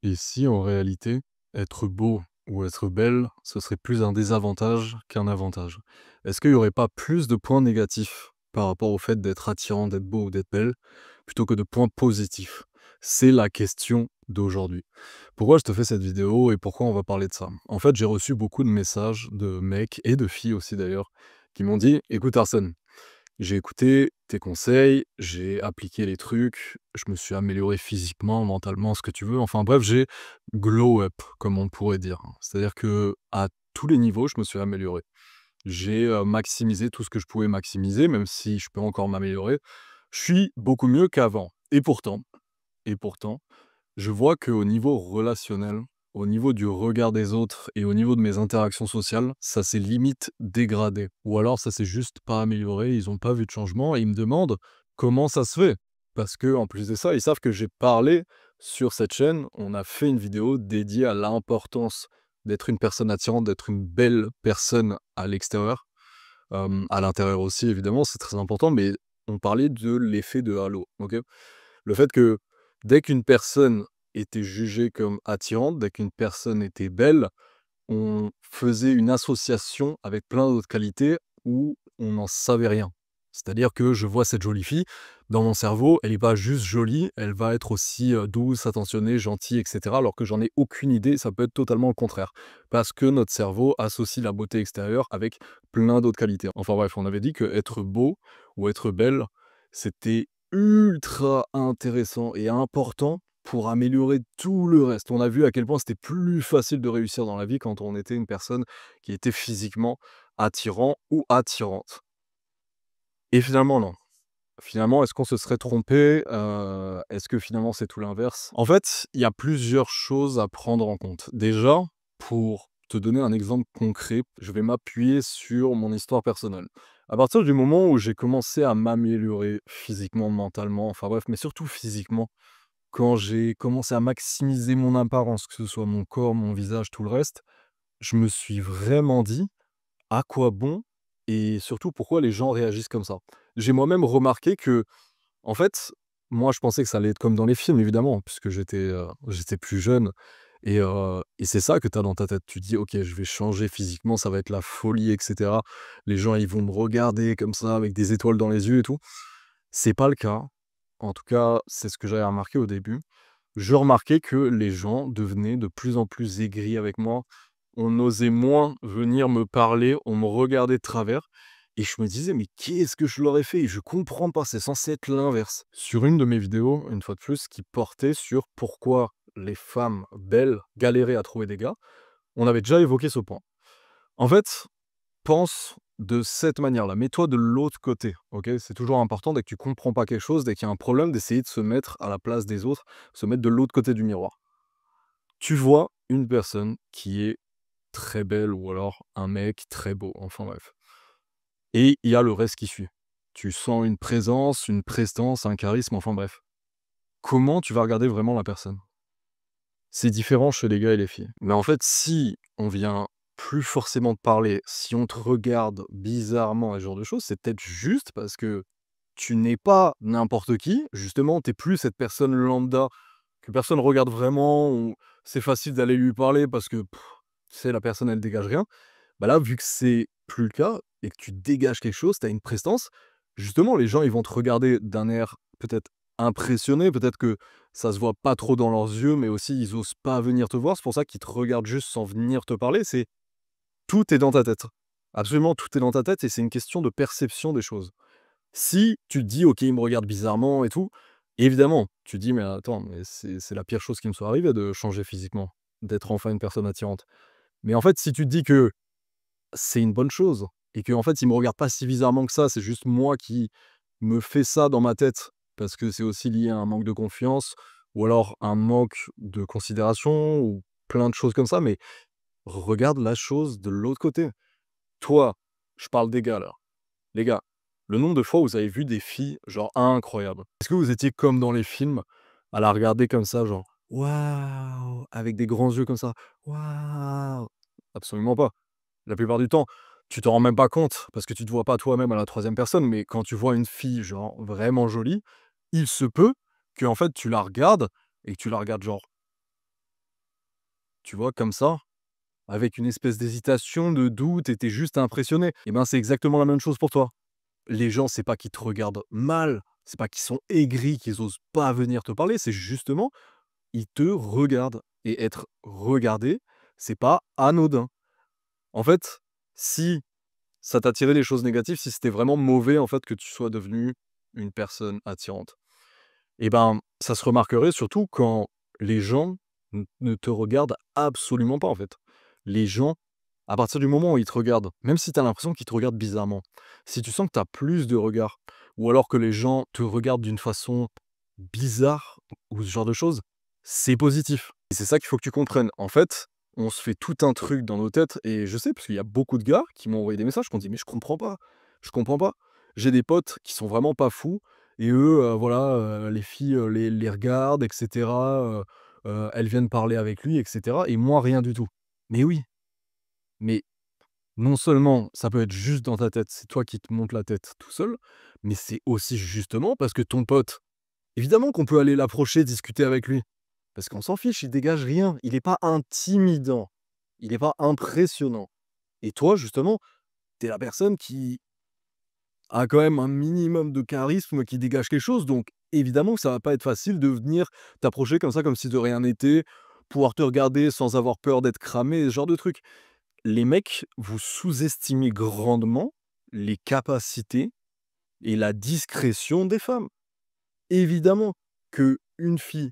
Et si en réalité, être beau ou être belle, ce serait plus un désavantage qu'un avantage? Est-ce qu'il y aurait pas plus de points négatifs par rapport au fait d'être attirant, d'être beau ou d'être belle, plutôt que de points positifs? C'est la question d'aujourd'hui. Pourquoi je te fais cette vidéo et pourquoi on va parler de ça? En fait, j'ai reçu beaucoup de messages de mecs et de filles aussi d'ailleurs, qui m'ont dit: «Écoute Arsène, j'ai écouté tes conseils, j'ai appliqué les trucs, je me suis amélioré physiquement, mentalement, ce que tu veux. Enfin bref, j'ai glow up, comme on pourrait dire. C'est-à-dire que à tous les niveaux, je me suis amélioré. J'ai maximisé tout ce que je pouvais maximiser, même si je peux encore m'améliorer. Je suis beaucoup mieux qu'avant. Et pourtant, je vois qu'au niveau relationnel, au niveau du regard des autres et au niveau de mes interactions sociales, ça s'est limite dégradé. Ou alors ça s'est juste pas amélioré, ils ont pas vu de changement et ils me demandent comment ça se fait. Parce que en plus de ça, ils savent que j'ai parlé sur cette chaîne, on a fait une vidéo dédiée à l'importance d'être une personne attirante, d'être une belle personne à l'extérieur, à l'intérieur aussi évidemment, c'est très important, mais on parlait de l'effet de halo, ok. Le fait que dès qu'une personne était jugée comme attirante, dès qu'une personne était belle, on faisait une association avec plein d'autres qualités où on n'en savait rien. C'est-à-dire que je vois cette jolie fille, dans mon cerveau, elle n'est pas juste jolie, elle va être aussi douce, attentionnée, gentille, etc. Alors que j'en ai aucune idée, ça peut être totalement le contraire. Parce que notre cerveau associe la beauté extérieure avec plein d'autres qualités. Enfin bref, on avait dit que être beau ou être belle, c'était ultra intéressant et important pour améliorer tout le reste. On a vu à quel point c'était plus facile de réussir dans la vie quand on était une personne qui était physiquement attirant ou attirante. Et finalement, non. Finalement, est-ce qu'on se serait trompé? Est-ce que finalement c'est tout l'inverse? En fait, il y a plusieurs choses à prendre en compte. Déjà, pour te donner un exemple concret, je vais m'appuyer sur mon histoire personnelle. À partir du moment où j'ai commencé à m'améliorer physiquement, mentalement, enfin bref, mais surtout physiquement, quand j'ai commencé à maximiser mon apparence, que ce soit mon corps, mon visage, tout le reste, je me suis vraiment dit: «À quoi bon?» et surtout pourquoi les gens réagissent comme ça. J'ai moi-même remarqué que, en fait, moi je pensais que ça allait être comme dans les films évidemment, puisque j'étais plus jeune et c'est ça que tu as dans ta tête. Tu dis: «OK, je vais changer physiquement, ça va être la folie et cetera. Les gens, ils vont me regarder comme ça avec des étoiles dans les yeux et tout». C'est pas le cas. En tout cas, c'est ce que j'avais remarqué au début. Je remarquais que les gens devenaient de plus en plus aigris avec moi. On osait moins venir me parler, on me regardait de travers et je me disais: «Mais qu'est-ce que je leur ai fait?» Je comprends pas, c'est censé être l'inverse. Sur une de mes vidéos, une fois de plus, qui portait sur pourquoi les femmes belles galéraient à trouver des gars, on avait déjà évoqué ce point. En fait, pense de cette manière-là, mets-toi de l'autre côté, OK? C'est toujours important dès que tu comprends pas quelque chose, dès qu'il y a un problème, d'essayer de se mettre à la place des autres, se mettre de l'autre côté du miroir. Tu vois une personne qui est très belle ou alors un mec très beau, enfin bref. Et il y a le reste qui suit. Tu sens une présence, une prestance, un charisme, enfin bref. Comment tu vas regarder vraiment la personne? C'est différent chez les gars et les filles. Mais en fait, si on vient plus forcément te parler, si on te regarde bizarrement et ce genre de choses, c'est peut-être juste parce que tu n'es pas n'importe qui. Justement, tu es plus cette personne lambda que personne regarde vraiment, ou c'est facile d'aller lui parler parce que, tu sais, la personne, elle dégage rien. Bah là, vu que c'est plus le cas et que tu dégages quelque chose, tu as une prestance, justement, les gens, ils vont te regarder d'un air peut-être impressionné, peut-être que ça se voit pas trop dans leurs yeux, mais aussi ils osent pas venir te voir. C'est pour ça qu'ils te regardent juste sans venir te parler. C'est tout est dans ta tête. Absolument, tout est dans ta tête et c'est une question de perception des choses. Si tu te dis: «OK, il me regarde bizarrement et tout», évidemment, tu te dis: «Mais attends, mais c'est la pire chose qui me soit arrivée de changer physiquement, d'être enfin une personne attirante». Mais en fait, si tu te dis que c'est une bonne chose et qu'en fait, il me regarde pas si bizarrement que ça, c'est juste moi qui me fais ça dans ma tête parce que c'est aussi lié à un manque de confiance ou alors un manque de considération ou plein de choses comme ça, mais regarde la chose de l'autre côté. Toi, je parle des gars là. Les gars, le nombre de fois où vous avez vu des filles, genre incroyables. Est-ce que vous étiez comme dans les films, à la regarder comme ça, genre: «Waouh!» avec des grands yeux comme ça? «Waouh!» Absolument pas. La plupart du temps, tu t'en rends même pas compte parce que tu te vois pas toi-même à la troisième personne, mais quand tu vois une fille, genre, vraiment jolie, il se peut que en fait, tu la regardes et que tu la regardes genre tu vois? Comme ça, avec une espèce d'hésitation, de doute et tu juste impressionné. Et ben, c'est exactement la même chose pour toi. Les gens, c'est pas qu'ils te regardent mal, c'est pas qu'ils sont aigris, qu'ils osent pas venir te parler, c'est justement, ils te regardent et être regardé, c'est pas anodin. En fait, si ça t'attirait les choses négatives, si c'était vraiment mauvais, en fait, que tu sois devenu une personne attirante, et ben, ça se remarquerait surtout quand les gens ne te regardent absolument pas, en fait. Les gens, à partir du moment où ils te regardent, même si tu as l'impression qu'ils te regardent bizarrement, si tu sens que tu as plus de regards ou alors que les gens te regardent d'une façon bizarre ou ce genre de choses, c'est positif. Et c'est ça qu'il faut que tu comprennes. En fait, on se fait tout un truc dans nos têtes et je sais parce qu'il y a beaucoup de gars qui m'ont envoyé des messages qui ont dit: «Mais je comprends pas, je comprends pas». J'ai des potes qui sont vraiment pas fous et eux, voilà, les filles, les regardent et cetera, elles viennent parler avec lui et cetera et moi rien du tout. Mais oui, mais non seulement ça peut être juste dans ta tête, c'est toi qui te montes la tête tout seul, mais c'est aussi justement parce que ton pote, évidemment qu'on peut aller l'approcher, discuter avec lui, parce qu'on s'en fiche, il dégage rien, il est pas intimidant, il est pas impressionnant et toi justement, tu es la personne qui a quand même un minimum de charisme, qui dégage quelque chose, donc évidemment que ça va pas être facile de venir t'approcher comme ça, comme si de rien n'était, pouvoir te regarder sans avoir peur d'être cramé, ce genre de truc. Les mecs, vous sous-estimez grandement les capacités et la discrétion des femmes. Évidemment que une fille,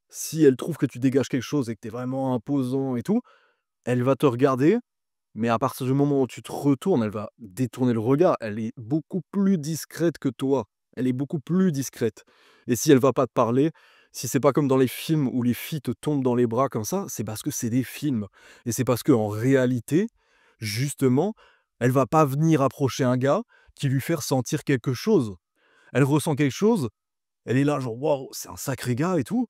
si elle trouve que tu dégages quelque chose et que tu es vraiment imposant et tout, elle va te regarder, mais à partir du moment où tu te retournes, elle va détourner le regard. Elle est beaucoup plus discrète que toi. Elle est beaucoup plus discrète. Et si elle va pas te parler, si c'est pas comme dans les films où les filles te tombent dans les bras comme ça, c'est parce que c'est des films. Et c'est parce qu'en réalité, justement, elle va pas venir approcher un gars qui lui fait ressentir quelque chose. Elle ressent quelque chose, elle est là genre: «Waouh, c'est un sacré gars et tout».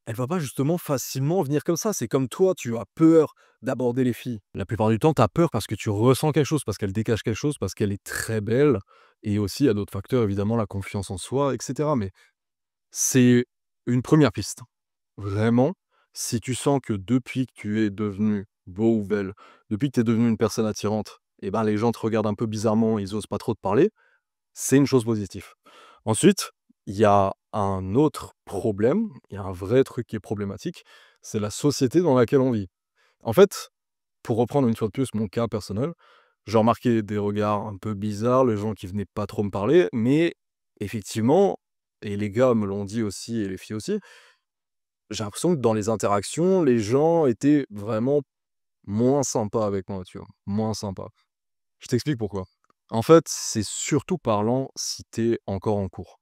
Elle va pas justement facilement venir comme ça. C'est comme toi, tu as peur d'aborder les filles. La plupart du temps, tu as peur parce que tu ressens quelque chose, parce qu'elle dégage quelque chose, parce qu'elle est très belle et aussi il y a d'autres facteurs évidemment, la confiance en soi et cetera. Mais c'est une première piste. Vraiment, si tu sens que depuis que tu es devenu beau ou belle, depuis que tu es devenue une personne attirante et ben, les gens te regardent un peu bizarrement, ils osent pas trop te parler, c'est une chose positive. Ensuite, il y a un autre problème, il y a un vrai truc qui est problématique, c'est la société dans laquelle on vit. En fait, pour reprendre une fois de plus mon cas personnel, j'ai remarqué des regards un peu bizarres, les gens qui venaient pas trop me parler, mais effectivement, et les gars me l'ont dit aussi et les filles aussi, j'ai l'impression que dans les interactions, les gens étaient vraiment moins sympas avec moi, tu vois? Moins sympas. Je t'explique pourquoi. En fait, c'est surtout parlant si tu encore en cours.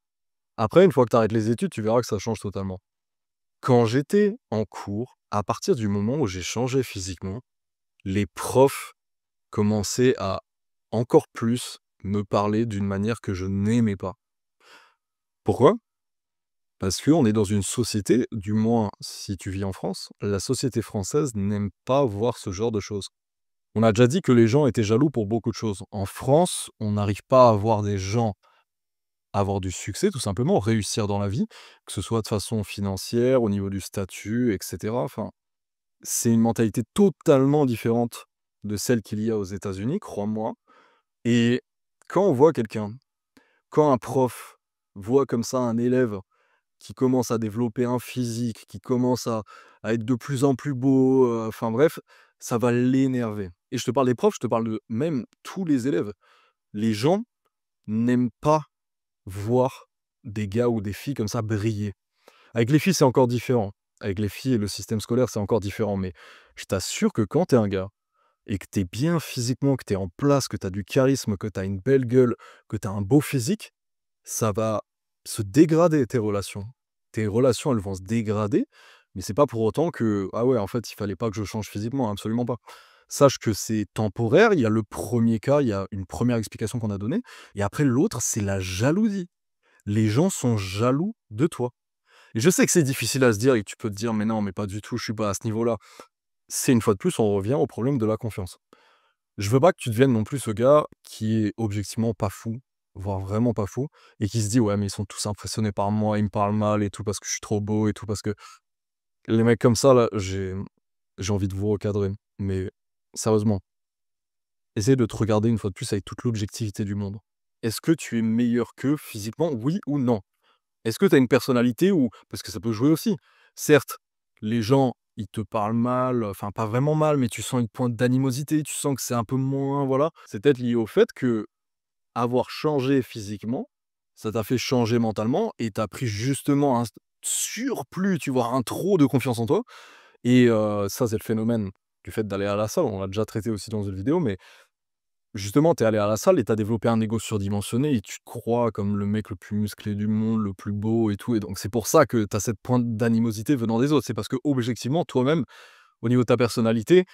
Après, une fois que tu arrêtes les études, tu verras que ça change totalement. Quand j'étais en cours, à partir du moment où j'ai changé physiquement, les profs commençaient à encore plus me parler d'une manière que je n'aimais pas. Pourquoi? Parce qu'on est dans une société, du moins si tu vis en France, la société française n'aime pas voir ce genre de choses. On a déjà dit que les gens étaient jaloux pour beaucoup de choses. En France, on n'arrive pas à voir des gens avoir du succès, tout simplement, réussir dans la vie, que ce soit de façon financière, au niveau du statut, et cetera. Enfin, c'est une mentalité totalement différente de celle qu'il y a aux États-Unis, crois-moi. Et quand on voit quelqu'un, quand un prof voit comme ça un élève qui commence à développer un physique, qui commence à être de plus en plus beau, enfin bref, ça va l'énerver. Et je te parle des profs, je te parle de même tous les élèves. Les gens n'aiment pas voir des gars ou des filles comme ça briller. Avec les filles, c'est encore différent. Avec les filles et le système scolaire, c'est encore différent. Mais je t'assure que quand t'es un gars et que t'es bien physiquement, que t'es en place, que t'as du charisme, que t'as une belle gueule, que t'as un beau physique, ça va se dégrader tes relations. Tes relations, elles vont se dégrader, mais c'est pas pour autant que ah ouais, en fait, il fallait pas que je change physiquement, absolument pas. Sache que c'est temporaire. Il y a le premier cas, il y a une première explication qu'on a donnée, et après l'autre, c'est la jalousie. Les gens sont jaloux de toi. Et je sais que c'est difficile à se dire et que tu peux te dire: «Mais non, mais pas du tout, je suis pas à ce niveau-là». C'est une fois de plus, on revient au problème de la confiance. Je veux pas que tu deviennes non plus ce gars qui est objectivement pas fou, voire vraiment pas fou, et qui se dit: «Ouais, mais ils sont tous impressionnés par moi, ils me parlent mal et tout parce que je suis trop beau et tout», parce que les mecs comme ça là, j'ai j'ai envie de vous recadrer, mais sérieusement, essaie de te regarder une fois de plus avec toute l'objectivité du monde. Est-ce que tu es meilleur qu'eux physiquement, oui ou non? Est-ce que tu as une personnalité ou parce que ça peut jouer aussi. Certes, les gens, ils te parlent mal, enfin pas vraiment mal, mais tu sens une pointe d'animosité, tu sens que c'est un peu moins voilà. C'est peut-être lié au fait que avoir changé physiquement, ça t'a fait changer mentalement et tu as pris justement un surplus, tu vois, un trop de confiance en toi et ça, c'est le phénomène du fait d'aller à la salle. On l'a déjà traité aussi dans une vidéo, mais justement, tu es allé à la salle et tu as développé un ego surdimensionné et tu te crois comme le mec le plus musclé du monde, le plus beau et tout et donc c'est pour ça que tu as cette pointe d'animosité venant des autres. C'est parce que objectivement, toi-même, au niveau de ta personnalité,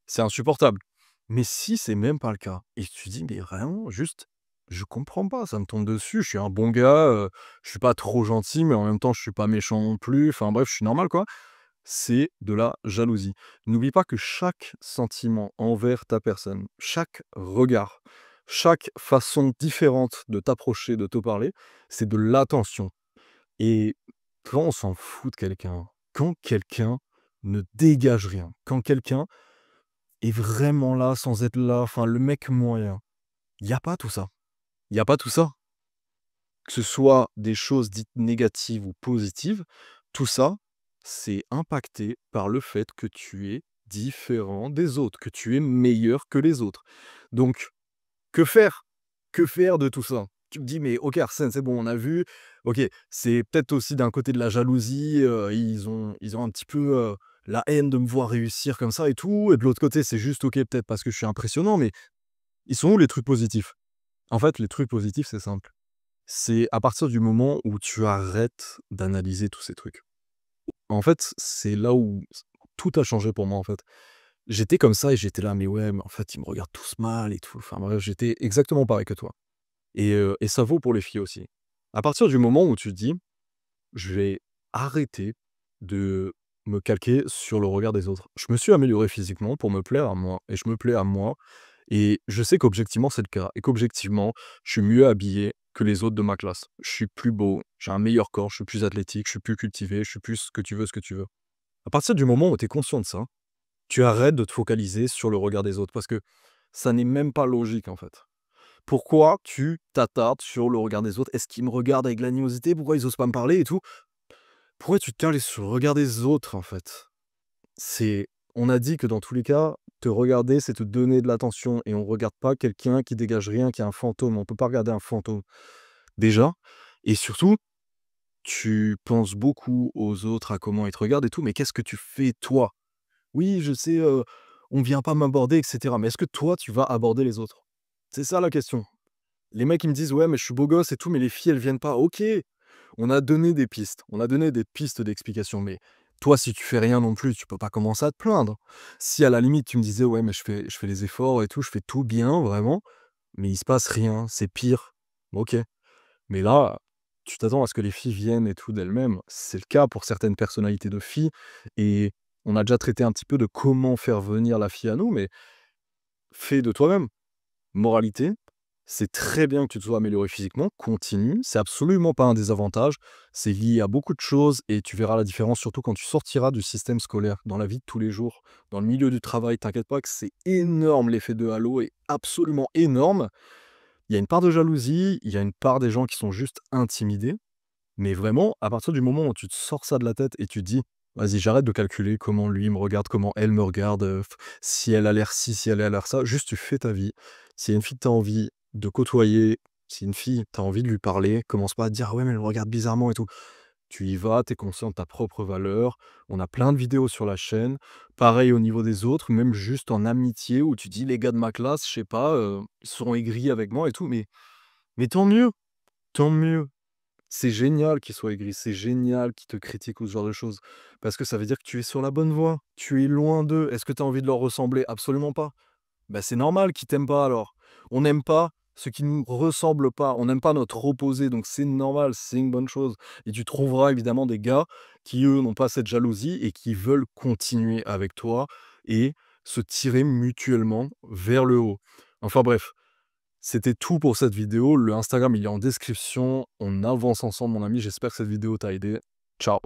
c'est insupportable. Mais si c'est même pas le cas et que tu dis: «Mais vraiment, juste, je comprends pas, ça me tombe dessus, je suis un bon gars, je suis pas trop gentil, mais en même temps, je suis pas méchant non plus, enfin bref, je suis normal, quoi». C'est de la jalousie. N'oublie pas que chaque sentiment envers ta personne, chaque regard, chaque façon différente de t'approcher, de te parler, c'est de l'attention. Et quand on s'en fout de quelqu'un, quand quelqu'un ne dégage rien, quand quelqu'un est vraiment là sans être là, enfin le mec moyen, il y a pas tout ça. Il y a pas tout ça. Que ce soit des choses dites négatives ou positives, tout ça, c'est impacté par le fait que tu es différent des autres, que tu es meilleur que les autres. Donc, que faire? Que faire de tout ça? Tu me dis: «Mais OK Arsène, c'est bon, on a vu. OK, c'est peut-être aussi d'un côté de la jalousie, ils ont un petit peu, la haine de me voir réussir comme ça et tout et de l'autre côté, c'est juste OK, peut-être parce que je suis impressionnant», mais ils sont où les trucs positifs? En fait, les trucs positifs, c'est simple. C'est à partir du moment où tu arrêtes d'analyser tous ces trucs. En fait, c'est là où tout a changé pour moi, en fait. J'étais comme ça et j'étais là: «Mais ouais, mais en fait, ils me regardent tous mal et tout». Enfin bref, j'étais exactement pareil que toi et ça vaut pour les filles aussi. À partir du moment où tu te dis: «Je vais arrêter de me calquer sur le regard des autres». Je me suis amélioré physiquement pour me plaire à moi et je me plais à moi et je sais qu'objectivement, c'est le cas et qu'objectivement, je suis mieux habillé que les autres de ma classe. Je suis plus beau, j'ai un meilleur corps, je suis plus athlétique, je suis plus cultivé, je suis plus ce que tu veux, ce que tu veux. À partir du moment où tu es conscient de ça, tu arrêtes de te focaliser sur le regard des autres parce que ça n'est même pas logique, en fait. Pourquoi tu t'attardes sur le regard des autres? Est-ce qu'ils me regardent avec de l'animosité? Pourquoi ils osent pas me parler et tout? Pourquoi tu te cales sur le regard des autres, en fait? C'est on a dit que dans tous les cas, te regarder, c'est te donner de l'attention et on regarde pas quelqu'un qui dégage rien, qui est un fantôme. On peut pas regarder un fantôme, déjà et surtout, tu penses beaucoup aux autres, à comment ils te regardent et tout, mais qu'est-ce que tu fais toi? Oui, je sais, on vient pas m'aborder et cetera, mais est-ce que toi, tu vas aborder les autres? C'est ça la question. Les mecs, ils me disent: «Ouais, mais je suis beau gosse et tout, mais les filles, elles viennent pas». OK, on a donné des pistes, on a donné des pistes d'explication, mais toi, si tu fais rien non plus, tu peux pas commencer à te plaindre. Si à la limite, tu me disais: «Ouais, mais je fais les efforts et tout, je fais tout bien, vraiment, mais il se passe rien, c'est pire». OK, mais là, tu t'attends à ce que les filles viennent et tout d'elles-mêmes. C'est le cas pour certaines personnalités de filles et on a déjà traité un petit peu de comment faire venir la fille à nous, mais fais de toi-même. Moralité, c'est très bien que tu te sois amélioré physiquement, continue, c'est absolument pas un désavantage, c'est lié à beaucoup de choses et tu verras la différence surtout quand tu sortiras du système scolaire, dans la vie de tous les jours, dans le milieu du travail, t'inquiète pas que c'est énorme, l'effet de halo est absolument énorme. Il y a une part de jalousie, il y a une part des gens qui sont juste intimidés, mais vraiment, à partir du moment où tu te sors ça de la tête et tu te dis: «Vas-y, j'arrête de calculer comment lui me regarde, comment elle me regarde, si elle a l'air ci, si elle a l'air ça», juste tu fais ta vie. S'il y a une fille que tu as envie de côtoyer, si une fille, tu as envie de lui parler, commence pas à te dire: «Ah ouais, mais elle me regarde bizarrement et tout». Tu y vas, tu es conscient de ta propre valeur. On a plein de vidéos sur la chaîne. Pareil au niveau des autres, même juste en amitié où tu dis: «Les gars de ma classe, je sais pas, ils sont aigris avec moi et tout», mais tant mieux. C'est génial qu'ils soient aigris, c'est génial qu'ils te critiquent ou ce genre de choses. Parce que ça veut dire que tu es sur la bonne voie. Tu es loin d'eux. Est-ce que tu as envie de leur ressembler? Absolument pas. Bah, c'est normal qu'ils t'aiment pas alors. On n'aime pas ce qui nous ressemble pas. On n'aime pas notre opposé, donc c'est normal, c'est une bonne chose. Et tu trouveras évidemment des gars qui, eux, n'ont pas cette jalousie et qui veulent continuer avec toi et se tirer mutuellement vers le haut. Enfin bref, c'était tout pour cette vidéo. Le Instagram, il est en description. On avance ensemble, mon ami. J'espère que cette vidéo t'a aidé. Ciao.